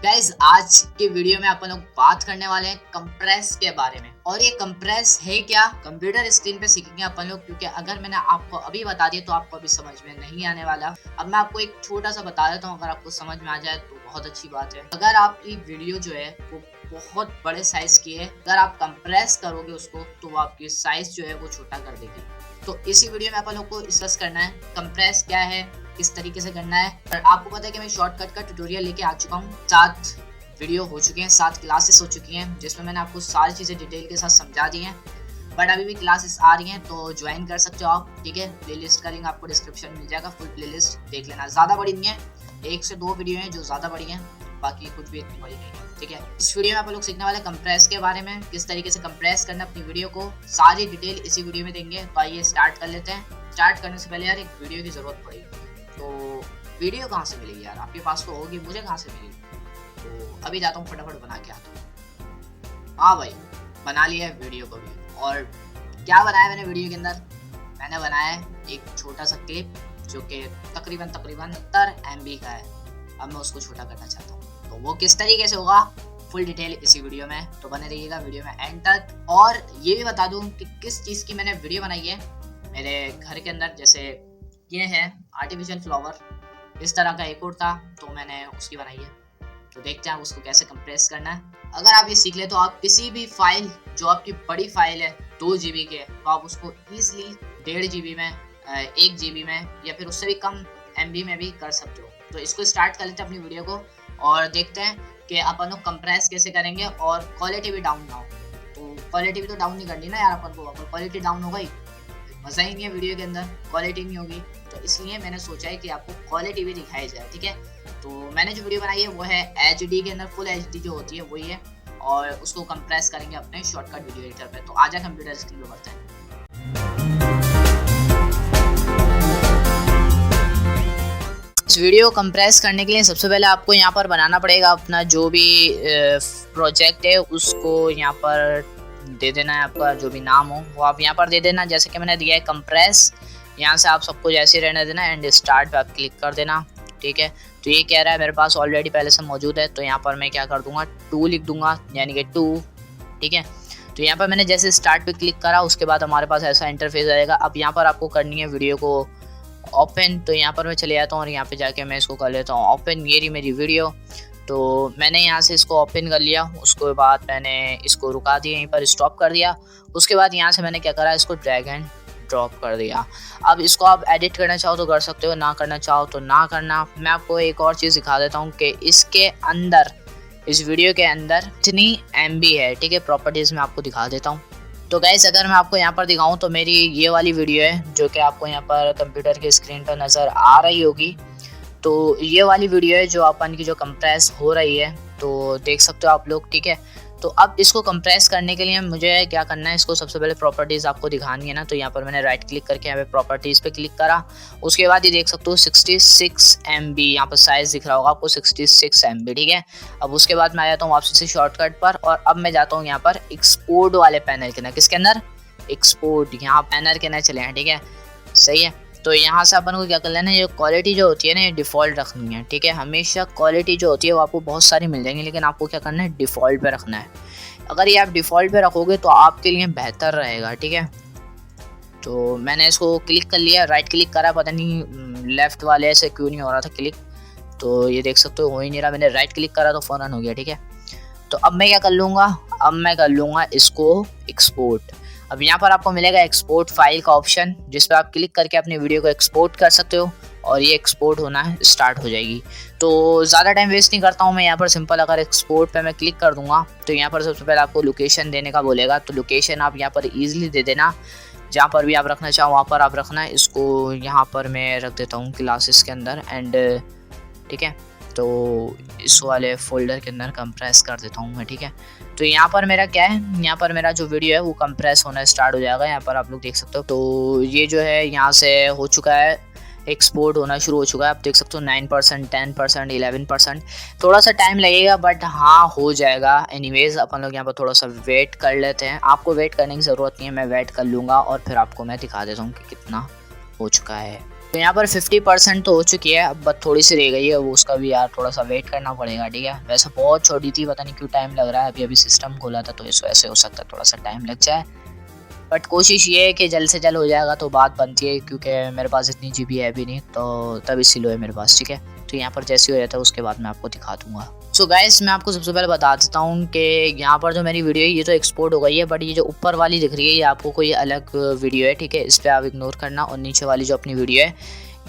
Guys आज के video में अपन लोग बात करने वाले हैं कंप्रेस के बारे में। और ये कंप्रेस है क्या, कंप्यूटर स्क्रीन पे सीखेंगे अपन लोग, क्योंकि अगर मैंने आपको अभी बता दिया तो आपको अभी समझ में नहीं आने वाला। अब मैं आपको एक छोटा सा बता देता हूँ, अगर आपको समझ में आ जाए तो बहुत अच्छी बात है। अगर आपकी वीडियो जो है वो बहुत बड़े साइज की है, अगर आप कंप्रेस करोगे उसको तो वो आपकी साइज जो है वो छोटा कर देगी। तो इसी वीडियो में अपन लोग को डिस्कस करना है कंप्रेस क्या है, किस तरीके से करना है। और आपको पता है कि मैं शॉर्टकट का ट्यूटोरियल लेके आ चुका हूँ। 7 वीडियो हो चुके हैं, 7 क्लासेस हो चुकी हैं, जिसमें मैंने आपको सारी चीज़ें डिटेल के साथ समझा दी हैं। बट अभी भी क्लासेस आ रही हैं तो ज्वाइन कर सकते हो आप, ठीक है। प्लेलिस्ट का लिंक आपको डिस्क्रिप्शन में मिल जाएगा, फुल प्लेलिस्ट देख लेना। ज़्यादा बड़ी नहीं है, 1 से 2 वीडियो हैं जो ज़्यादा बड़ी हैं, बाकी कुछ भी इतनी बड़ी नहीं है, ठीक है। इस वीडियो में आप लोग सीखने वाले कंप्रेस के बारे में, किस तरीके से कंप्रेस करना अपनी वीडियो को, सारी डिटेल इसी वीडियो में देंगे। तो आइए स्टार्ट कर लेते हैं। स्टार्ट करने से पहले यार एक वीडियो की ज़रूरत पड़ेगी, तो वीडियो कहाँ से मिलेगी यार? आपके पास तो होगी, मुझे कहाँ से मिलेगी? तो अभी जाता हूँ, फटाफट बना के आता हूँ। हाँ भाई, बना लिया है वीडियो को भी। और क्या बनाया मैंने वीडियो के अंदर? मैंने बनाया है एक छोटा सा क्लिप जो कि तकरीबन 70 MB का है। अब मैं उसको छोटा करना चाहता हूँ, तो वो किस तरीके से होगा फुल डिटेल इसी वीडियो में, तो बने रहिएगा वीडियो में एंड तक। और ये भी बता दूँ कि किस चीज़ की मैंने वीडियो बनाई है मेरे घर के अंदर। जैसे ये है आर्टिफिशियल फ्लावर, इस तरह का एक और था तो मैंने उसकी बनाई है। तो देखते हैं उसको कैसे कंप्रेस करना है। अगर आप ये सीख ले तो आप किसी भी फाइल जो आपकी बड़ी फाइल है 2 GB के, तो आप उसको ईजिली 1.5 GB में, 1 GB में या फिर उससे भी कम MB में भी कर सकते हो। तो इसको स्टार्ट कर लेते हैं अपनी वीडियो को और देखते हैं कि अपन लोग कंप्रेस कैसे करेंगे और क्वालिटी भी डाउन ना हो। तो क्वालिटी भी तो डाउन नहीं करनी ना यार अपन को, अगर क्वालिटी डाउन हो गई मज़ा ही नहीं है वीडियो के अंदर, क्वालिटी नहीं होगी। तो इसलिए मैंने सोचा है कि आपको क्वालिटी भी दिखाई जाए, ठीक है। तो मैंने जो वीडियो बनाई है वो है HD के अंदर, फुल HD जो होती है वही है, और उसको कंप्रेस करेंगे अपने शॉर्टकट वीडियो एडिटर पे। तो आजा कंप्यूटर स्क्रीन पे बढ़ते हैं। इस वीडियो को कंप्रेस करने के लिए सबसे पहले आपको यहाँ पर बनाना पड़ेगा अपना जो भी प्रोजेक्ट है, उसको यहाँ पर दे देना है। आपका जो भी नाम हो वो आप यहाँ पर दे देना। जैसे कि मैंने दिया है कंप्रेस, यहाँ से आप सबको जैसे रहने देना, एंड स्टार्ट पे आप क्लिक कर देना, ठीक है। तो ये कह रहा है मेरे पास ऑलरेडी पहले से मौजूद है, तो यहाँ पर मैं क्या कर दूंगा 2 लिख दूंगा, यानी कि 2, ठीक है। तो यहाँ पर मैंने जैसे स्टार्ट पे क्लिक करा उसके बाद हमारे पास ऐसा इंटरफेस आएगा। अब यहाँ पर आपको करनी है वीडियो को ओपन, तो यहाँ पर मैं चले जाता हूँ और यहाँ पे जाके मैं इसको कर लेता हूँ ओपन। ये रही मेरी वीडियो, तो मैंने यहाँ से इसको ओपन कर लिया। उसके बाद मैंने इसको रुका दिया, यहीं पर स्टॉप कर दिया। उसके बाद यहाँ से मैंने क्या करा, इसको ड्रैग एंड ड्रॉप कर दिया। अब इसको आप एडिट करना चाहो तो कर सकते हो, ना करना चाहो तो ना करना। मैं आपको एक और चीज़ दिखा देता हूँ कि इसके अंदर, इस वीडियो के अंदर इतनी MB है, ठीक है। प्रॉपर्टीज़ में आपको दिखा देता हूँ। तो गाइस अगर मैं आपको यहाँ पर दिखाऊँ तो मेरी ये वाली वीडियो है जो कि आपको यहाँ पर कंप्यूटर के स्क्रीन पर नज़र आ रही होगी। तो ये वाली वीडियो है जो अपन की जो कंप्रेस हो रही है, तो देख सकते हो आप लोग, ठीक है। तो अब इसको कंप्रेस करने के लिए मुझे क्या करना है, इसको सबसे पहले प्रॉपर्टीज़ आपको दिखानी है ना। तो यहाँ पर मैंने राइट क्लिक करके यहाँ पे प्रॉपर्टीज़ पे क्लिक करा। उसके बाद ये देख सकते हो 66 MB यहाँ पर साइज़ दिख रहा होगा आपको, 66 MB, ठीक है। अब उसके बाद मैं आ जाता हूँ वापसी से शॉर्टकट पर, और अब मैं जाता हूँ यहाँ पर एक्सपोर्ट वाले पैनल के अंदर। किसके अंदर? एक्सपोर्ट, यहाँ पैनल के अंदर चले हैं, ठीक है, सही है। तो यहाँ से अपन को क्या कर लेना है, ये क्वालिटी जो होती है ना ये डिफ़ॉल्ट रखनी है, ठीक है। हमेशा क्वालिटी जो होती है वो आपको बहुत सारी मिल जाएंगी, लेकिन आपको क्या करना है, डिफ़ॉल्ट पे रखना है। अगर ये आप डिफ़ॉल्ट पे रखोगे तो आपके लिए बेहतर रहेगा, ठीक है। तो मैंने इसको क्लिक कर लिया, राइट क्लिक करा, पता नहीं लेफ़्ट वाले से क्यों नहीं हो रहा था क्लिक, तो ये देख सकते हो हो ही नहीं रहा। मैंने राइट क्लिक करा तो फ़ौरन हो गया, ठीक है। तो अब मैं क्या कर लूँगा, अब मैं कर लूँगा इसको एक्सपोर्ट। अब यहाँ पर आपको मिलेगा एक्सपोर्ट फाइल का ऑप्शन, जिस पर आप क्लिक करके अपनी वीडियो को एक्सपोर्ट कर सकते हो और ये एक्सपोर्ट होना स्टार्ट हो जाएगी। तो ज़्यादा टाइम वेस्ट नहीं करता हूँ मैं, यहाँ पर सिंपल अगर एक्सपोर्ट पे मैं क्लिक कर दूँगा तो यहाँ पर सबसे पहले आपको लोकेशन देने का बोलेगा। तो लोकेशन आप यहाँ पर ईजिली दे देना, जहाँ पर भी आप रखना चाहो वहाँ पर आप रखना। इसको यहाँ पर मैं रख देता हूँ क्लासेस के अंदर, एंड ठीक है। तो इस वाले फोल्डर के अंदर कंप्रेस कर देता हूँ मैं, ठीक है। तो यहाँ पर मेरा क्या है, यहाँ पर मेरा जो वीडियो है वो कंप्रेस होना स्टार्ट हो जाएगा। यहाँ पर आप लोग देख सकते हो, तो ये जो है यहाँ से हो चुका है, एक्सपोर्ट होना शुरू हो चुका है। आप देख सकते हो 9%, 10%, 11%, थोड़ा सा टाइम लगेगा बट हाँ हो जाएगा। एनीवेज अपन लोग यहाँ पर थोड़ा सा वेट कर लेते हैं। आपको वेट करने की ज़रूरत नहीं है, मैं वेट कर लूँगा और फिर आपको मैं दिखा देता हूँ कि कितना हो चुका है। तो यहाँ पर 50% तो हो चुकी है, अब बस थोड़ी सी रह गई है, वो उसका भी यार थोड़ा सा वेट करना पड़ेगा, ठीक है। वैसे बहुत छोटी थी, पता नहीं क्यों टाइम लग रहा है, अभी अभी सिस्टम खोला था तो इस वजह से हो सकता है थोड़ा सा टाइम लग जाए, बट कोशिश ये है कि जल्द से जल्द हो जाएगा तो बात बनती है, क्योंकि मेरे पास इतनी जीबी है भी नहीं, तो तब इसी लो है मेरे पास, ठीक है। तो यहाँ पर जैसे हो जाता है उसके बाद मैं आपको दिखा दूंगा। सो गाइस, मैं आपको सबसे पहले बता देता हूँ कि यहाँ पर जो मेरी वीडियो है ये तो एक्सपोर्ट हो गई है, बट ये जो ऊपर वाली दिख रही है ये आपको कोई अलग वीडियो है, ठीक है, इस पर आप इग्नोर करना। और नीचे वाली जो अपनी वीडियो है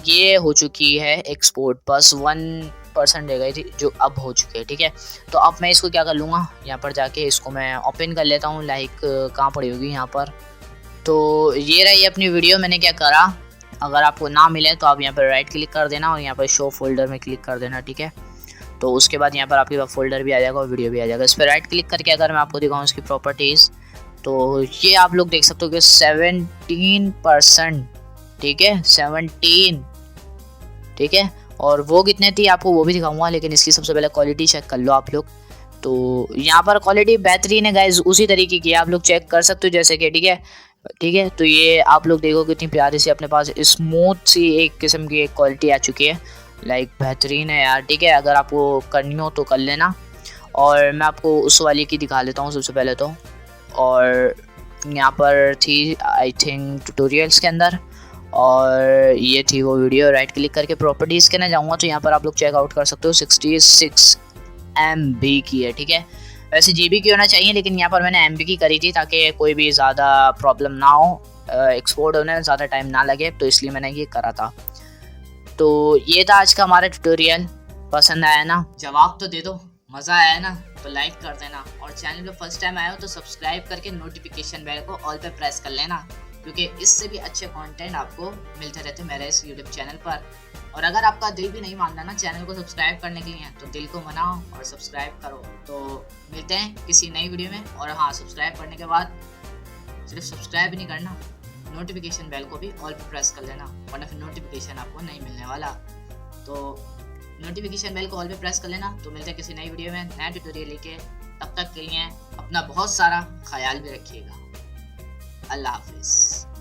ये हो चुकी है एक्सपोर्ट, बस 1% रह गई थी जो अब हो चुकी है, ठीक है। तो अब मैं इसको क्या कर लूँगा, यहाँ पर जाके इसको मैं ओपन कर लेता हूँ, लाइक कहाँ पड़ी होगी यहाँ पर। तो ये रही अपनी वीडियो। मैंने क्या करा, अगर आपको ना मिले तो आप यहाँ पर राइट क्लिक कर देना और यहाँ पर शो फोल्डर में क्लिक कर देना, ठीक है। तो उसके बाद यहाँ पर आपके पास फोल्डर भी आ जाएगा और वीडियो भी आ जाएगा। इस पर राइट क्लिक करके अगर मैं आपको दिखाऊँ इसकी प्रॉपर्टीज़, तो ये आप लोग देख सकते हो कि 17%, ठीक है, 17, ठीक है। और वो कितने थी आपको वो भी दिखाऊंगा, लेकिन इसकी सबसे पहले क्वालिटी चेक कर लो आप लोग। तो यहाँ पर क्वालिटी बेहतरीन है गाइज, उसी तरीके की आप लोग चेक कर सकते हो जैसे कि, ठीक है, ठीक है। तो ये आप लोग देखो कितनी प्यारी सी अपने पास स्मूथ सी एक किस्म की एक क्वालिटी आ चुकी है, लाइक बेहतरीन है यार, ठीक है। अगर आपको करनी हो तो कर लेना। और मैं आपको उस वाली की दिखा लेता हूँ सबसे पहले तो। और यहाँ पर थी आई थिंक ट्यूटोरियल्स के अंदर, और ये थी वो वीडियो। राइट क्लिक करके प्रॉपर्टीज़ के ना जाऊँगा तो यहाँ पर आप लोग चेकआउट कर सकते हो, 66 MB की है, ठीक है। वैसे GB की होना चाहिए, लेकिन यहाँ पर मैंने MB की करी थी ताकि कोई भी ज़्यादा प्रॉब्लम ना हो, एक्सपोर्ट होने में ज़्यादा टाइम ना लगे, तो इसलिए मैंने ये करा था। तो ये था आज का हमारा ट्यूटोरियल। पसंद आया ना, जवाब तो दे दो, मज़ा आया ना तो लाइक कर देना, और चैनल पे फर्स्ट टाइम आए हो तो सब्सक्राइब करके नोटिफिकेशन बेल को ऑल पे प्रेस कर लेना, क्योंकि इससे भी अच्छे कंटेंट आपको मिलते रहते मेरे इस यूट्यूब चैनल पर। और अगर आपका दिल भी नहीं मानता ना चैनल को सब्सक्राइब करने के लिए, तो दिल को मनाओ और सब्सक्राइब करो। तो मिलते हैं किसी नई वीडियो में। और हाँ, सब्सक्राइब करने के बाद सिर्फ सब्सक्राइब नहीं करना, नोटिफिकेशन बेल को भी ऑल पे प्रेस कर लेना, वरना फिर नोटिफिकेशन आपको नहीं मिलने वाला। तो नोटिफिकेशन बेल को ऑल पे प्रेस कर लेना। तो मिलते हैं किसी नई वीडियो में नया ट्यूटोरियल लेके, तब तक के लिए अपना बहुत सारा ख्याल भी रखिएगा। अल्लाह हाफिज़।